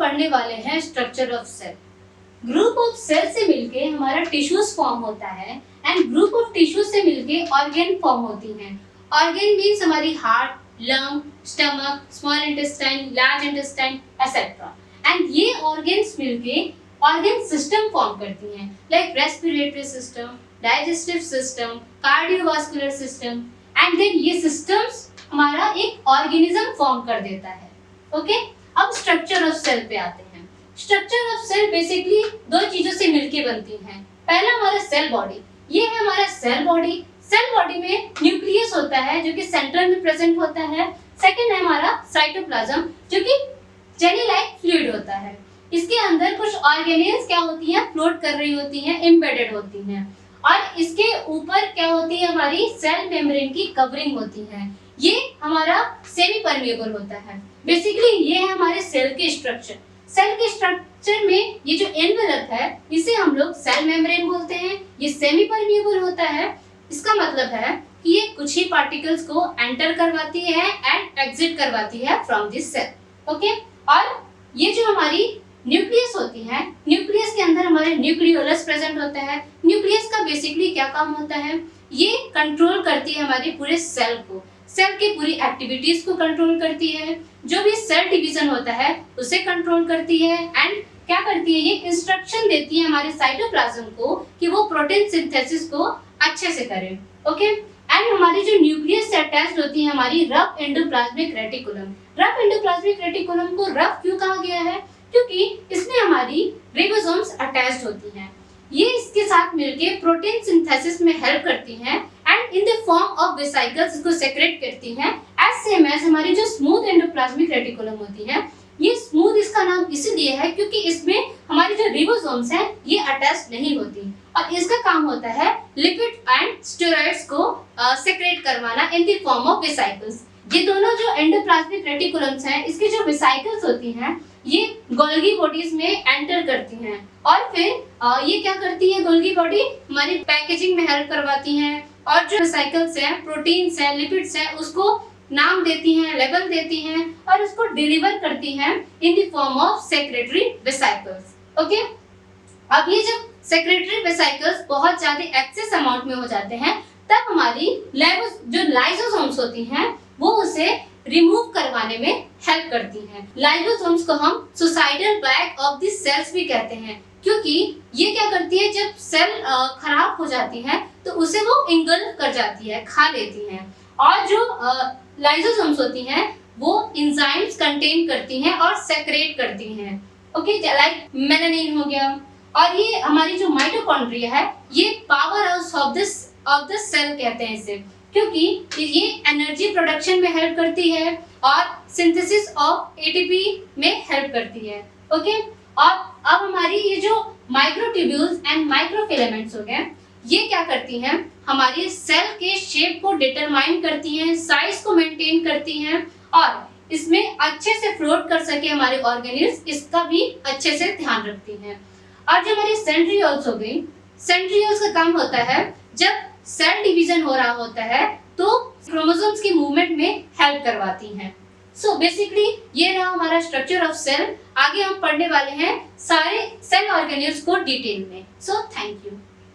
पढ़ने वाले हैं structure of cell. Group of cell से मिलके हमारा टिश्यूज फॉर्म होता है एंड ग्रुप ऑफ टिश्यूज से मिलके ऑर्गन फॉर्म होती हैं। ऑर्गन मीन्स हमारी heart, lung, stomach, small intestine, large intestine etcetera. And ये ऑर्गन्स मिलके ऑर्गन सिस्टम फॉर्म करती हैं, like respiratory system, digestive system, cardiovascular system. And then ये सिस्टम्स हमारा एक ऑर्गेनिज्म फॉर्म कर देता है। ओके, अब स्ट्रक्चर ऑफ सेल पे आते हैं। स्ट्रक्चर ऑफ सेल बेसिकली दो चीजों से मिलके बनती हैं। पहला हमारा सेल बॉडी, ये है हमारा सेल बॉडी। सेल बॉडी में न्यूक्लियस होता है जो कि सेंटर में प्रेजेंट होता है। सेकंड है हमारा साइटोप्लाज्म जो कि जेली लाइक फ्लूइड होता है। इसके अंदर कुछ ऑर्गेनेल्स क्या होती हैं, फ्लोट कर रही होती हैं, एम्बेडेड होती हैं। और इसके ऊपर क्या होती है, हमारी सेल मेम्ब्रेन की कवरिंग होती है। ये हमारा सेमी परमेबल होता है। बेसिकली ये है हमारे सेल के स्ट्रक्चर। सेल के स्ट्रक्चर में ये जो एनवेलप है इसे हम लोग सेल मेम्ब्रेन बोलते हैं। ये सेमी परमेबल होता है। इसका मतलब है कि ये कुछ ही पार्टिकल्स को एंटर करवाती है एंड एग्जिट करवाती है फ्रॉम दिस सेल। ओके, और ये जो हमारी न्यूक्लियस होती है, न्यूक्लियस के अंदर हमारे न्यूक्लियोलस प्रेजेंट होता है। न्यूक्लियस का बेसिकली क्या काम होता है, ये कंट्रोल करती है हमारे पूरे सेल को, सेल की पूरी एक्टिविटीज को कंट्रोल करती है। जो भी सेल डिवीजन होता है उसे कंट्रोल करती है एंड क्या करती है, ये इंस्ट्रक्शन देती है हमारे साइटोप्लाज्म को कि वो प्रोटीन सिंथेसिस को अच्छे से करे। ओके, एंड हमारी जो न्यूक्लियस से अटैच्ड होती है हमारी rough endoplasmic reticulum. Rough endoplasmic reticulum को रफ क्यों कहा गया है, क्योंकि इसमें हमारी रिबोसोम्स अटैच्ड होती हैं। ये इसके साथ मिलके प्रोटीन सिंथेसिस में हेल्प करती हैं and in the form of vesicles इसको सेक्रेट करती हैं एज सेम एज हमारी जो स्मूथ एंडोप्लाज्मिक रेटिकुलम होती है। ये स्मूथ इसका नाम इसीलिए है क्योंकि इसमें हमारी जो रिबोसोम्स हैं ये अटैच नहीं होती और इसका काम होता है लिपिड एंड स्टेरॉइड्स को सेक्रेट करवाना in the form of vesicles. ये दोनों जो एंडोप्लाज्मिक रेटिकुलम्स हैं इसकी जो वेसिकल्स होती हैं ये गोल्गी बॉडीज में एंटर करती हैं और फिर ये क्या करती है, गोल्गी बॉडी हमारी पैकेजिंग में हेल्प करवाती हैं और जो वेसिकल्स हैं, प्रोटीन्स हैं, लिपिड्स हैं उसको नाम देती हैं, लेबल देती हैं और उसको डिलीवर करती हैं in the form of secretary vesicles. Okay, अब ये जब सेक्रेटरी वेसिकल्स बहुत ज्यादा एक्सेस अमाउंट में हो जाते हैं तब हमारी जो लाइसोसोम्स होती हैं वो उसे रिमूव करवाने में हेल्प करती हैं। लाइसोसोम्स को हम suicidal bag of the cells भी कहते हैं क्योंकि ये क्या करती है, जब सेल खराब हो जाती है तो उसे वो इंगल्फ कर जाती है, खा लेती हैं। और जो लाइसोसोम्स होती हैं वो एंजाइम्स कंटेन करती हैं और सेक्रेट करती हैं। ओके, लाइक मेलानिन हो गया। और ये हमारी जो माइटोकॉन्ड्रिया है ये powerhouse of the cell कहते हैं इसे, क्योंकि ये एनर्जी प्रोडक्शन में हेल्प करती है और सिंथेसिस ऑफ एटीपी में हेल्प करती है। ओके, और अब हमारी ये जो माइक्रोट्यूब्यूल्स एंड माइक्रोफिलामेंट्स हो गए ये क्या करती हैं, हमारी सेल के शेप को डिटरमाइन करती हैं, साइज को मेंटेन करती हैं और इसमें अच्छे से फ्लोट कर सके हमारे ऑर्गेनेल्स इसका भी अच्छे से ध्यान रखती हैं। और जो हमारी सेंट्रियोल्स हो गई, सेंट्रियोल्स का काम होता है जब सेल डिवीजन हो रहा होता है तो क्रोमोसोम्स की मूवमेंट में हेल्प करवाती हैं। सो बेसिकली ये रहा हमारा स्ट्रक्चर ऑफ सेल। आगे हम पढ़ने वाले हैं सारे सेल ऑर्गेनेल्स को डिटेल में। So thank you.